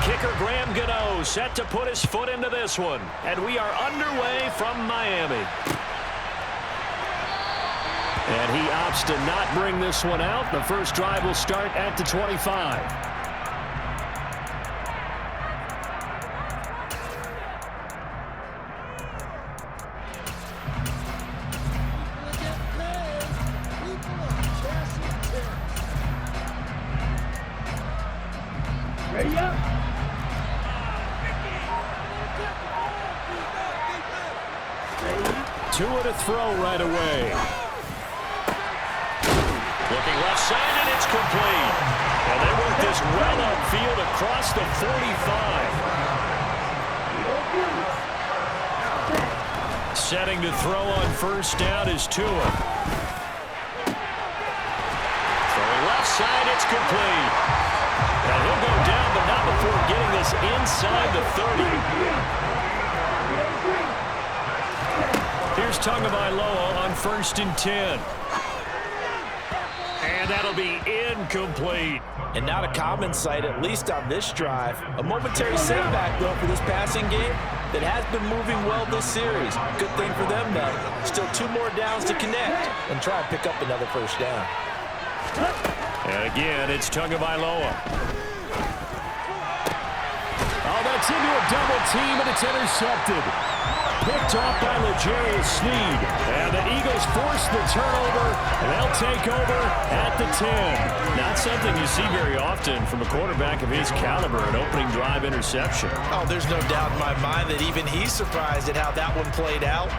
kicker Graham Gano set to put his foot into this one. And we are underway from Miami. And he opts to not bring this one out. The first drive will start at the 25. Ready up. Two to throw right away. Looking left side, and it's complete. And they work this well upfield across the 45. Setting to throw on first down is Tua. Throwing left side, it's complete. And he'll go down, but not before getting this inside the 30. Here's Tagovailoa on 1st and 10. And that'll be incomplete. And not a common sight, at least on this drive. A momentary setback, though, for this passing game that has been moving well this series. Good thing for them, though. Still 2 more downs to connect and try and pick up another first down. And again, it's Tagovailoa. Oh, that's into a double team, and it's intercepted. Picked off by L'Jarius Sneed. And the Eagles force the turnover, and they'll take over at the 10. Not something you see very often from a quarterback of his caliber, an opening drive interception. Oh, there's no doubt in my mind that even he's surprised at how that one played out.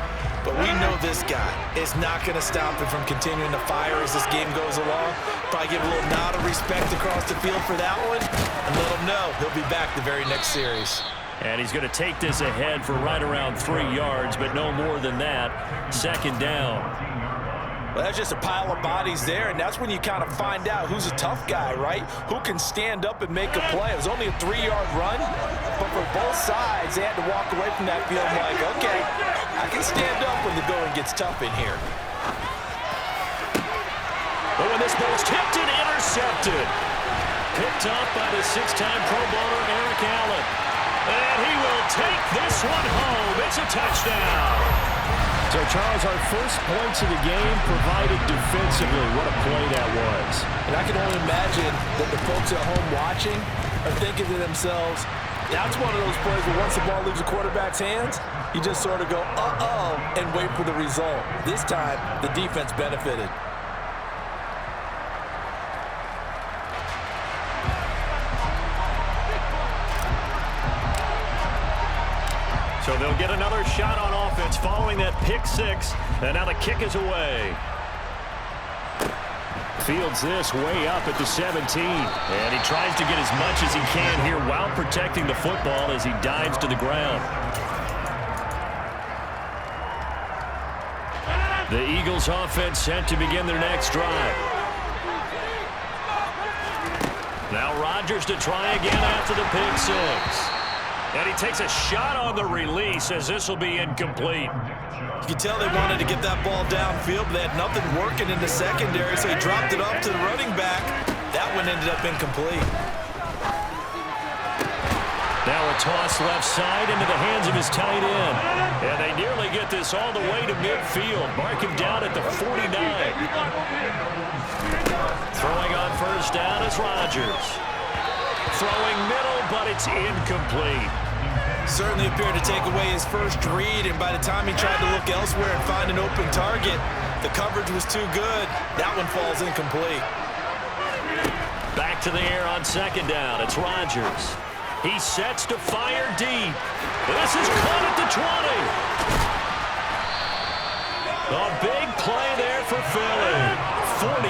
But we know this guy is not going to stop him from continuing to fire as this game goes along. Probably give a little nod of respect across the field for that one, and let him know he'll be back the very next series. And he's going to take this ahead for right around 3 yards, but no more than that. 2nd down. Well, that's just a pile of bodies there, and that's when you kind of find out who's a tough guy, right? Who can stand up and make a play. It was only a 3-yard run, but for both sides, they had to walk away from that field like, okay, I can stand up when the going gets tough in here. But when this ball's tipped and intercepted. Picked up by the 6-time Pro Bowler Eric Allen. And he will take this one home. It's a touchdown. So, Charles, our first points of the game provided defensively. What a play that was. And I can only imagine that the folks at home watching are thinking to themselves, that's one of those plays where once the ball leaves the quarterback's hands, you just sort of go, uh-oh, and wait for the result. This time, the defense benefited. So they'll get another shot on offense following that pick 6. And now the kick is away. Fields this way up at the 17. And he tries to get as much as he can here while protecting the football as he dives to the ground. The Eagles offense set to begin their next drive. Now Rodgers to try again after the pick 6. And he takes a shot on the release as this will be incomplete. You can tell they wanted to get that ball downfield, but they had nothing working in the secondary, so he dropped it off to the running back. That one ended up incomplete. Now a toss left side into the hands of his tight end. And they nearly get this all the way to midfield. Mark him down at the 49. Throwing on first down is Rodgers. Throwing middle, but it's incomplete. Certainly appeared to take away his first read, and by the time he tried to look elsewhere and find an open target, the coverage was too good. That one falls incomplete. Back to the air on 2nd down. It's Rodgers. He sets to fire deep. This is caught at the 20. A big play there for Philly. 42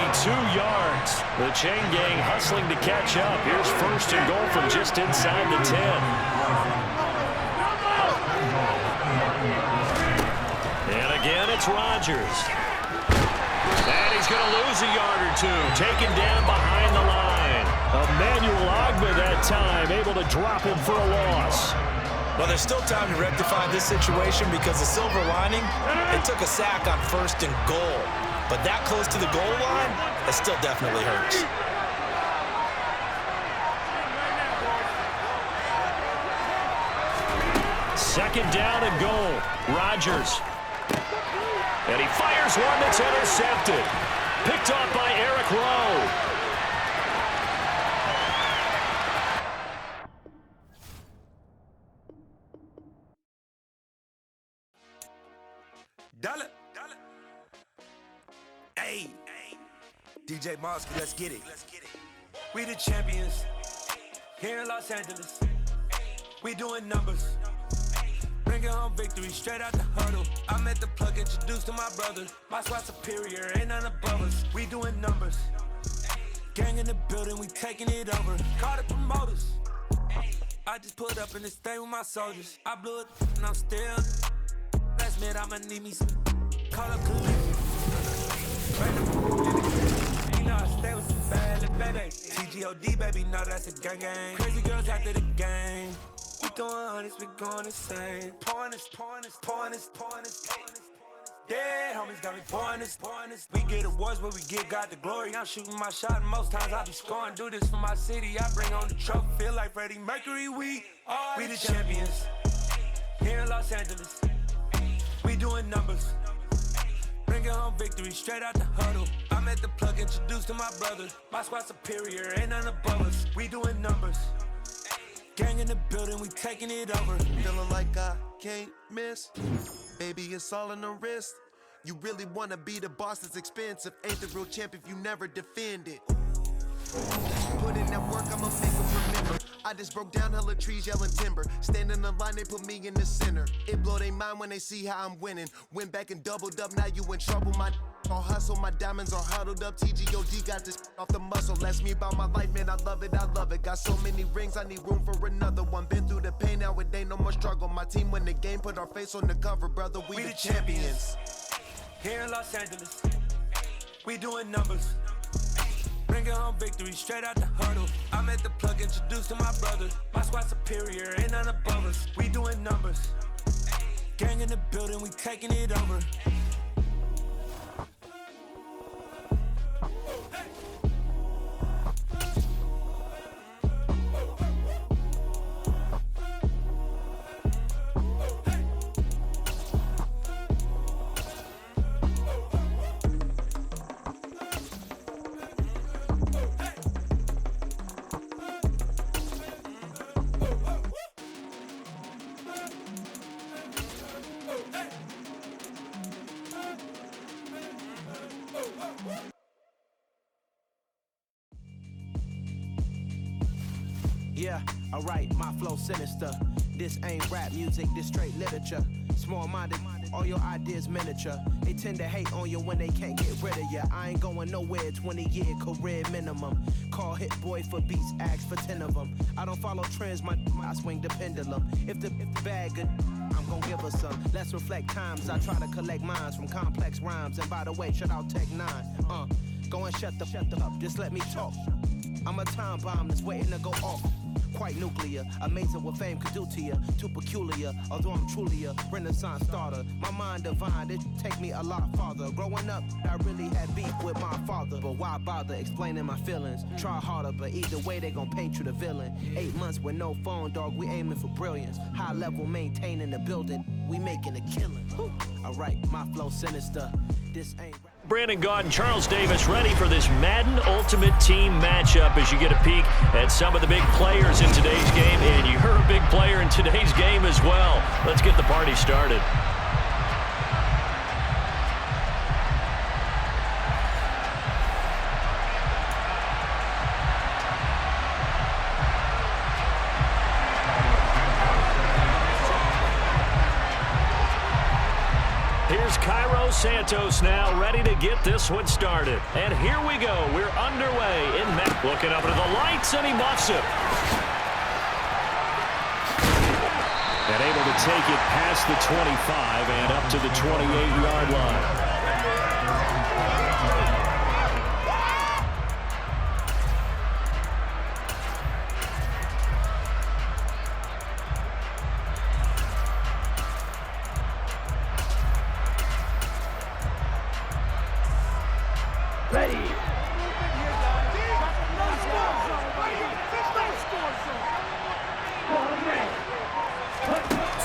yards. The chain gang hustling to catch up. Here's 1st and goal from just inside the 10. And again, it's Rodgers. And he's going to lose a yard or 2. Taken down behind the line. Emmanuel Ogbah that time able to drop him for a loss. Well, there's still time to rectify this situation because the silver lining, it took a sack on 1st and goal. But that close to the goal line, it still definitely hurts. Second down and goal. Rodgers. And he fires one that's intercepted. Picked off by Eric Rowe. Dollar. Hey. DJ Mosky, let's get it. We the champions. Here in Los Angeles. We doing numbers. Bringing home victory straight out the huddle. I met the plug, introduced to my brother. My squad superior, ain't none above us. We doing numbers. Gang in the building, we taking it over. Call the promoters. I just put up in this thing with my soldiers. I blew it and I'm still. Last minute I'ma need me some. Call up Khalif. You know I stay with some bad little baby. TGOD baby, know that's a gang gang. Crazy girls after the game. We doing honest, we going insane. Pouring this. Yeah, homies got me pouring this. We get awards, but we give God the glory. I'm shooting my shot, and most times I be scoring. Do this for my city, I bring on the trophy. Feel like Freddie Mercury, we the champions. Here in Los Angeles, we doing numbers. Bringing home victory straight out the huddle. I met the plug, introduced to my brother. My squad superior, ain't none above us. We doing numbers. Gang in the building, we taking it over. Feeling like I can't miss. Baby, it's all in the wrist. You really wanna be the boss, it's expensive. Ain't the real champ if you never defend it. Put in that work, I'ma make them remember. I just broke down hella trees, yelling timber. Stand in the line, they put me in the center. It blow their mind when they see how I'm winning. Went back and doubled up, now you in trouble. My all hustle, my diamonds are huddled up. TGOD got this off the muscle. Ask me about my life, man, I love it. Got so many rings, I need room for another one. Been through the pain, now it ain't no more struggle. My team win the game, put our face on the cover, brother. We the champions. Here in Los Angeles, we doing numbers. Bringing home victory straight out the huddle. I met the plug, introduced to my brother. My squad superior, ain't none above us. We doing numbers. Gang in the building, we taking it over. Yeah, alright, my flow sinister. This ain't rap music, this straight literature. Small-minded, all your ideas miniature. They tend to hate on you when they can't get rid of you. I ain't going nowhere, 20-year career minimum. Call Hit Boy for beats, ask for 10 of them. I don't follow trends, I swing the pendulum. If the bag good, I'm gon' give her some. Let's reflect times, I try to collect minds from complex rhymes. And by the way, shout out Tech 9. Go and shut the up, just let me talk. I'm a time bomb that's waiting to go off. Quite nuclear, amazing what fame could do to you. Too peculiar, although I'm truly a renaissance starter. My mind divine, it take me a lot farther. Growing up, I really had beef with my father. But why bother explaining my feelings? Try harder, but either way they gon' paint you the villain. 8 months with no phone, dog, we aiming for brilliance. High level maintaining the building, we making a killing. Alright, my flow sinister, this ain't rap. Brandon Gaudin, Charles Davis ready for this Madden Ultimate Team matchup as you get a peek at some of the big players in today's game. And you're a big player in today's game as well. Let's get the party started. Here's Cairo Santos now ready to get this one started. And here we go. We're underway in Met. Looking up into the lights, and he muffs it. And able to take it past the 25 and up to the 28-yard line.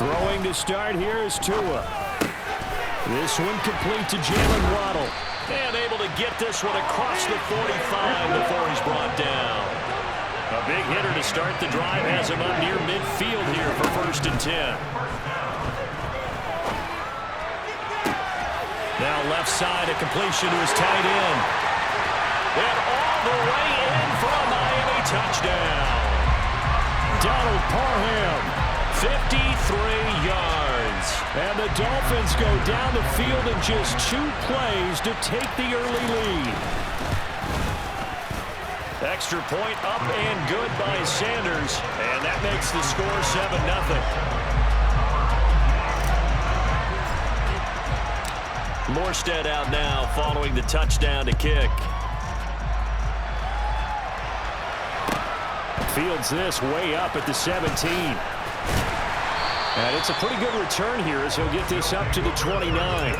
Throwing to start here is Tua. This one complete to Jalen Waddle. And able to get this one across the 45 before he's brought down. A big hitter to start the drive has him up near midfield here for 1st and 10. Now left side, a completion to his tight end. And all the way in for a Miami touchdown. Donald Parham, 53 yards. And the Dolphins go down the field in just 2 plays to take the early lead. Extra point up and good by Sanders. And that makes the score 7-0. Morstead out now following the touchdown to kick. Fields this way up at the 17. And it's a pretty good return here as he'll get this up to the 29.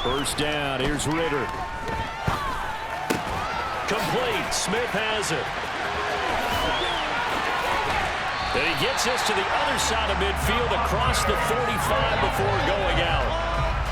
First down, here's Ritter. Complete, Smith has it. And he gets this to the other side of midfield across the 45 before going out.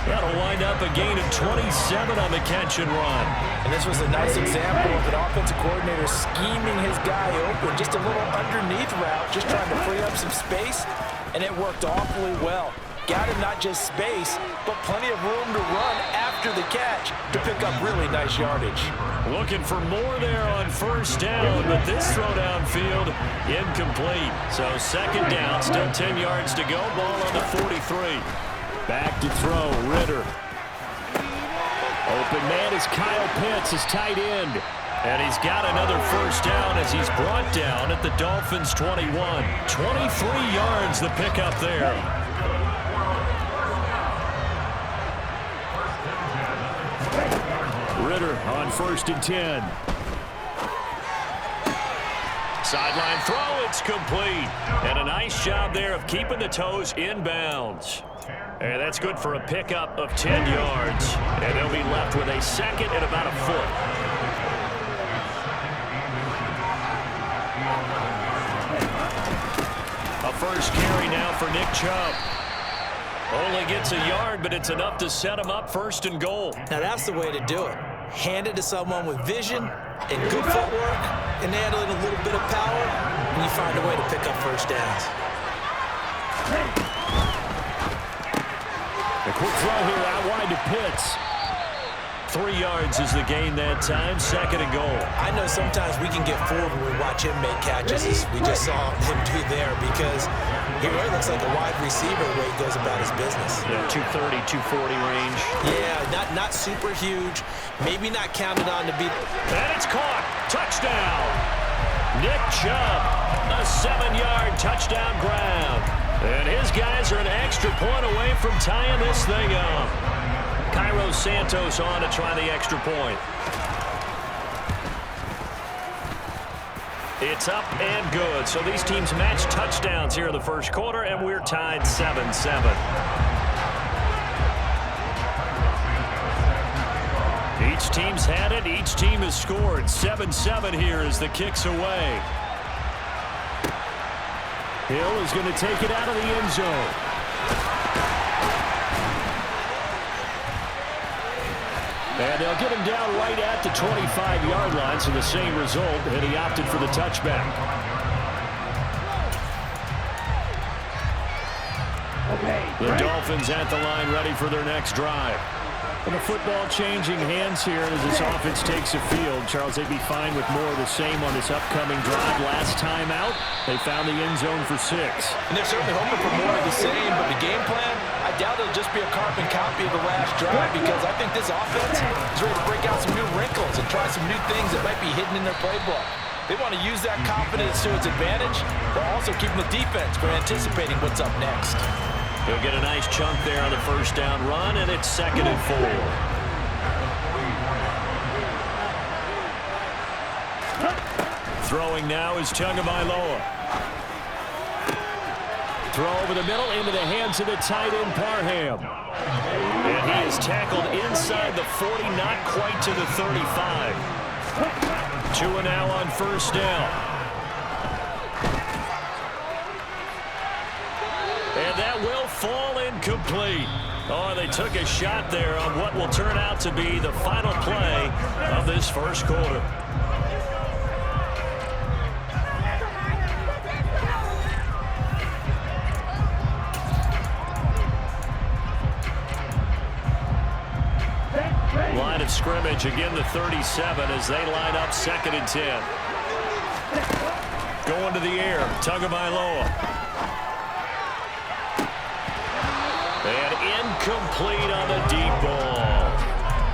That'll wind up a gain of 27 on the catch and run. And this was a nice example of an offensive coordinator scheming his guy open. Just a little underneath route, just trying to free up some space, and it worked awfully well. Got him not just space, but plenty of room to run after the catch to pick up really nice yardage. Looking for more there on first down, but this throw downfield incomplete. So 2nd down, still 10 yards to go. Ball on the 43. Back to throw, Ritter. Open man is Kyle Pitts, his tight end. And he's got another first down as he's brought down at the Dolphins' 21. 23 yards the pickup there. Ritter on 1st and 10. Sideline throw, it's complete. And a nice job there of keeping the toes inbounds. And that's good for a pickup of 10 yards. And they'll be left with a 2nd and about a foot. A first carry now for Nick Chubb. Only gets a yard, but it's enough to set him up 1st and goal. Now that's the way to do it. Hand it to someone with vision and good footwork, and add in a little bit of power, and you find a way to pick up first downs. A quick throw here out wide to Pitts. 3 yards is the gain that time, 2nd and goal. I know sometimes we can get fooled when we watch him make catches, as we just saw him do there, because he really looks like a wide receiver the way he goes about his business. Yeah, 230, 240 range. Yeah, not super huge, maybe not counted on to be. And it's caught. Touchdown. Nick Chubb, a 7-yard touchdown grab. And his guys are an extra point away from tying this thing up. Cairo Santos on to try the extra point. It's up and good. So these teams match touchdowns here in the first quarter, and we're tied 7-7. Each team's had it. Each team has scored. 7-7 here as the kick's away. Hill is going to take it out of the end zone. And they'll get him down right at the 25-yard line, so the same result, and he opted for the touchback. The Dolphins at the line ready for their next drive. And the football changing hands here as this offense takes the field. Charles, they'd be fine with more of the same on this upcoming drive. Last time out, they found the end zone for 6. And they're certainly hoping for more of the same, but the game plan, I doubt it'll just be a carbon copy of the last drive, because I think this offense is ready to break out some new wrinkles and try some new things that might be hidden in their playbook. They want to use that confidence to its advantage, but also keeping the defense from anticipating what's up next. He'll get a nice chunk there on the first down run, and it's 2nd and 4. Throwing now is Tagovailoa. Throw over the middle into the hands of the tight end, Parham. And he is tackled inside the 40, not quite to the 35. 2 now on first down. And that will fall incomplete. Oh, they took a shot there on what will turn out to be the final play of this first quarter. Line of scrimmage, again the 37 as they line up 2nd and 10. Going to the air, Tagovailoa. And incomplete on the deep ball.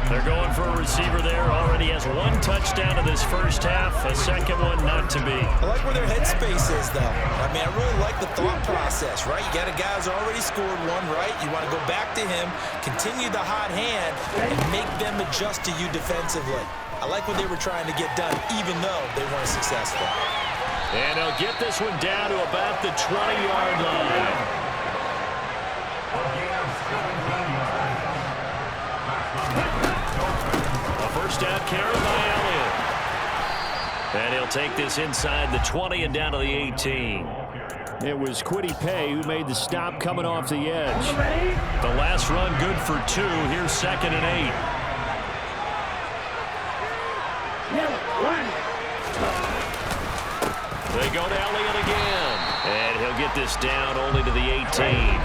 They're going for a receiver there. Already has 1 touchdown in this first half. A second one not to be. I like where their headspace is, though. I mean, I really like the thought process, right? You got a guy who's already scored 1, right? You want to go back to him, continue the hot hand, and make them adjust to you defensively. I like what they were trying to get done, even though they weren't successful. And they'll get this one down to about the 20-yard line. First down carry by Elliott. And he'll take this inside the 20 and down to the 18. It was Kwity Paye who made the stop coming off the edge. The last run good for 2. Here's 2nd and 8. They go to Elliott again. And he'll get this down only to the 18.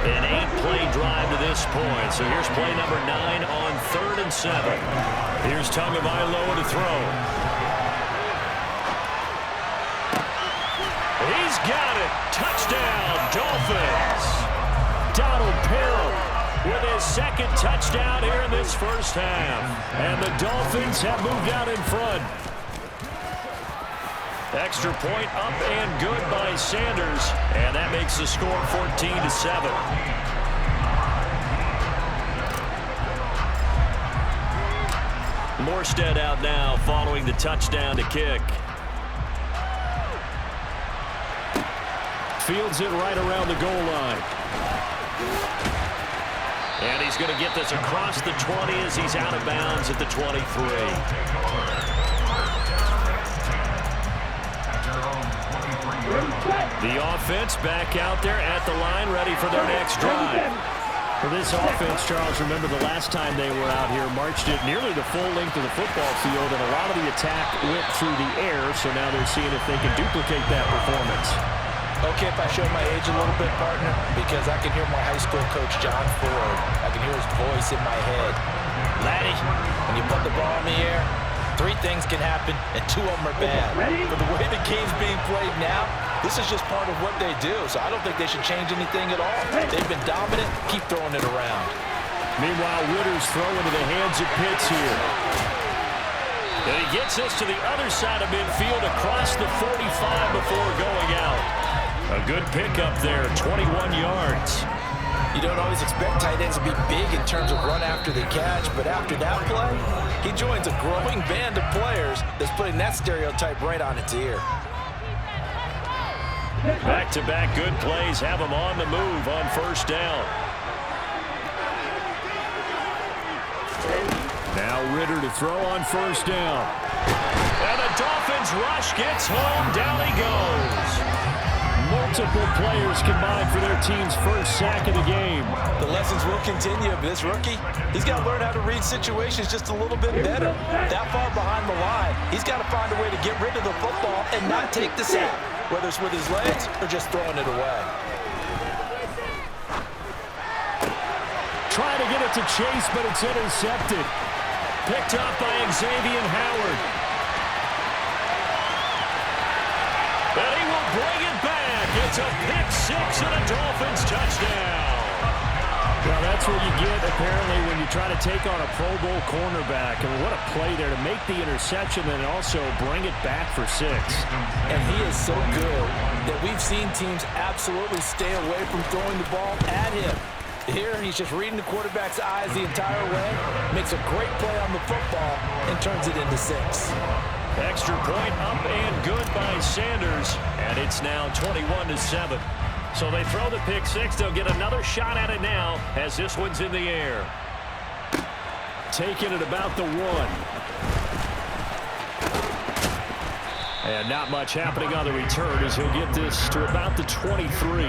An 8-play drive to this point. So here's play number 9 on 3rd and 7. Here's Tagovailoa to throw. He's got it. Touchdown, Dolphins. Donald Parham with his 2nd touchdown here in this first half. And the Dolphins have moved out in front. Extra point up and good by Sanders, and that makes the score 14-7. Morstead out now following the touchdown to kick. Fields it right around the goal line. And he's going to get this across the 20 as he's out of bounds at the 23. The offense back out there at the line, ready for their next drive. For this offense, Charles, remember the last time they were out here, marched it nearly the full length of the football field, and a lot of the attack went through the air, so now they're seeing if they can duplicate that performance. Okay, if I show my age a little bit, partner, because I can hear my high school coach, John Ford. I can hear his voice in my head. Laddie, when you put the ball in the air, 3 things can happen, and 2 of them are bad. But the way the game's being played now, this is just part of what they do, so I don't think they should change anything at all. They've been dominant. Keep throwing it around. Meanwhile, Ritter's throwing to the hands of Pitts here. And he gets us to the other side of midfield across the 45 before going out. A good pickup there, 21 yards. You don't always expect tight ends to be big in terms of run after the catch, but after that play, he joins a growing band of players that's putting that stereotype right on its ear. Back-to-back good plays have him on the move on first down. Now Ridder to throw on first down. And the Dolphins rush gets home. Down he goes. Multiple players combined for their team's first sack of the game. The lessons will continue. This rookie, he's got to learn how to read situations just a little bit better. That far behind the line, he's got to find a way to get rid of the football and not take the sack, whether it's with his legs or just throwing it away. Trying to get it to Chase, but it's intercepted. Picked up by Xavier Howard. And he will bring it back. It's a pick-6 and a Dolphins touchdown. Well, that's what you get, apparently, when you try to take on a Pro Bowl cornerback. And what a play there to make the interception and also bring it back for 6. And he is so good that we've seen teams absolutely stay away from throwing the ball at him. Here, he's just reading the quarterback's eyes the entire way, makes a great play on the football, and turns it into 6. Extra point up and good by Sanders, and it's now 21-7. So they throw the pick six. They'll get another shot at it now as this one's in the air. Taking it about the 1. And not much happening on the return as he'll get this to about the 23.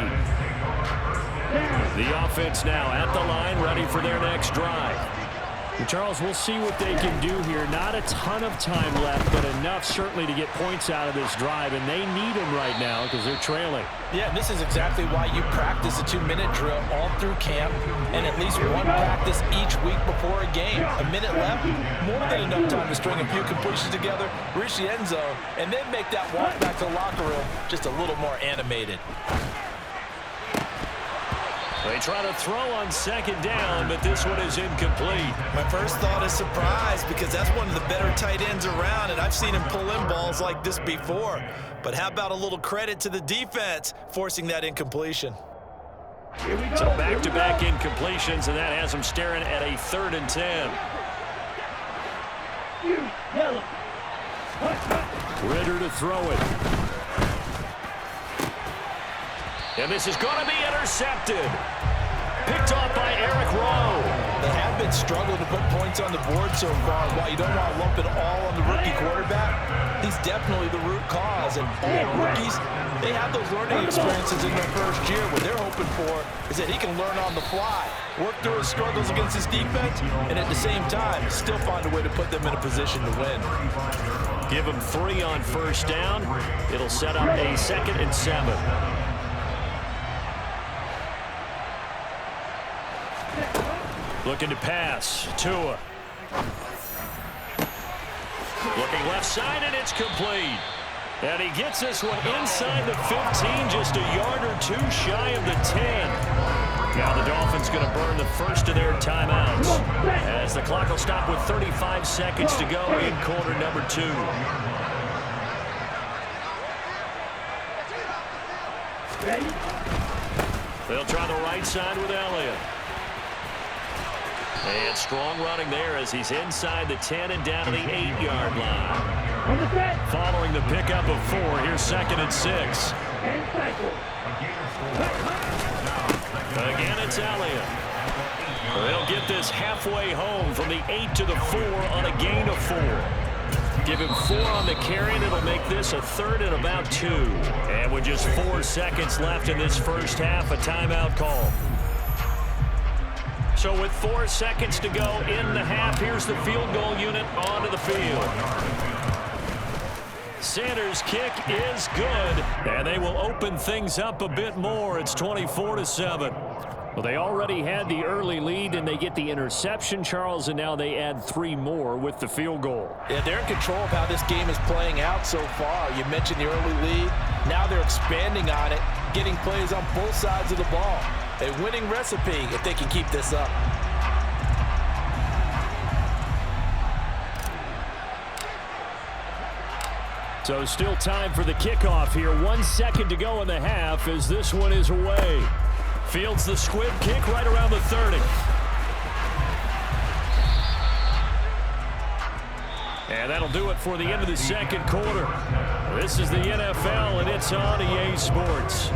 The offense now at the line, ready for their next drive. Charles, we'll see what they can do here. Not a ton of time left, but enough certainly to get points out of this drive, and they need them right now because they're trailing. Yeah, and this is exactly why you practice a 2-minute drill all through camp and at least one practice each week before a game. A minute left, more than enough time to string a few completions together, reach the end zone, and then make that walk back to the locker room just a little more animated. They try to throw on second down, but this one is incomplete. My first thought is surprise because that's one of the better tight ends around, and I've seen him pull in balls like this before. But how about a little credit to the defense forcing that incompletion? So back-to-back incompletions, and that has them staring at a 3rd and 10. Ridder to throw it. And this is going to be intercepted. Picked off by Eric Rowe. They have been struggling to put points on the board so far. While you don't want to lump it all on the rookie quarterback, he's definitely the root cause. And all rookies, they have those learning experiences in their first year. What they're hoping for is that he can learn on the fly, work through his struggles against his defense, and at the same time, still find a way to put them in a position to win. Give him 3 on first down. It'll set up a 2nd and 7. Looking to pass. Tua. Looking left side, and it's complete. And he gets this one inside the 15, just a yard or 2 shy of the 10. Now the Dolphins going to burn the first of their timeouts as the clock will stop with 35 seconds to go in quarter number 2. They'll try the right side with Elliott. And strong running there as he's inside the 10 and down to the 8-yard line. Following the pickup of 4, here's 2nd and 6. Again, it's Elliott. They'll get this halfway home from the 8 to the 4 on a gain of 4. Give him 4 on the carry, and it'll make this a 3rd and about 2. And with just 4 seconds left in this first half, a timeout call. So with 4 seconds to go in the half, here's the field goal unit onto the field. Sanders' kick is good, and they will open things up a bit more. It's 24-7. Well, they already had the early lead, and they get the interception, Charles, and now they add 3 more with the field goal. Yeah, they're in control of how this game is playing out so far. You mentioned the early lead. Now they're expanding on it, getting plays on both sides of the ball. A winning recipe if they can keep this up. So still time for the kickoff here. 1 second to go in the half as this one is away. Fields the squib kick right around the 30. And that'll do it for the end of the second quarter. This is the NFL, and it's on EA Sports.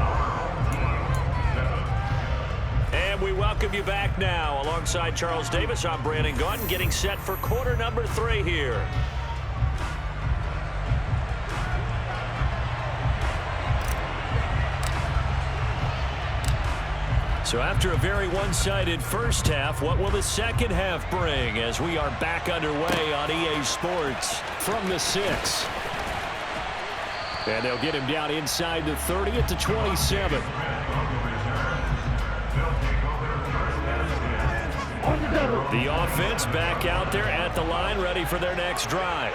And we welcome you back now. Alongside Charles Davis, I'm Brandon Gaudin, getting set for quarter number 3 here. So after a very one-sided first half, what will the second half bring as we are back underway on EA Sports from the 6? And they'll get him down inside the 30 at the 27. The offense back out there at the line, ready for their next drive.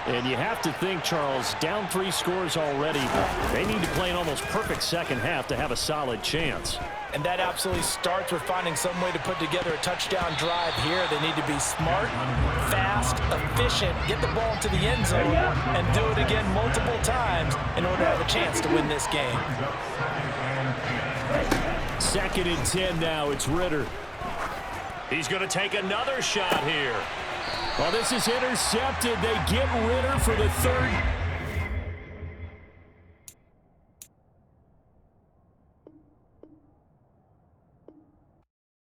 And you have to think, Charles, down 3 scores already. They need to play an almost perfect second half to have a solid chance. And that absolutely starts with finding some way to put together a touchdown drive here. They need to be smart, fast, efficient, get the ball to the end zone, and do it again multiple times in order to have a chance to win this game. 2nd and 10 now. It's Ridder. He's going to take another shot here. Well, this is intercepted. They get Ridder for the third.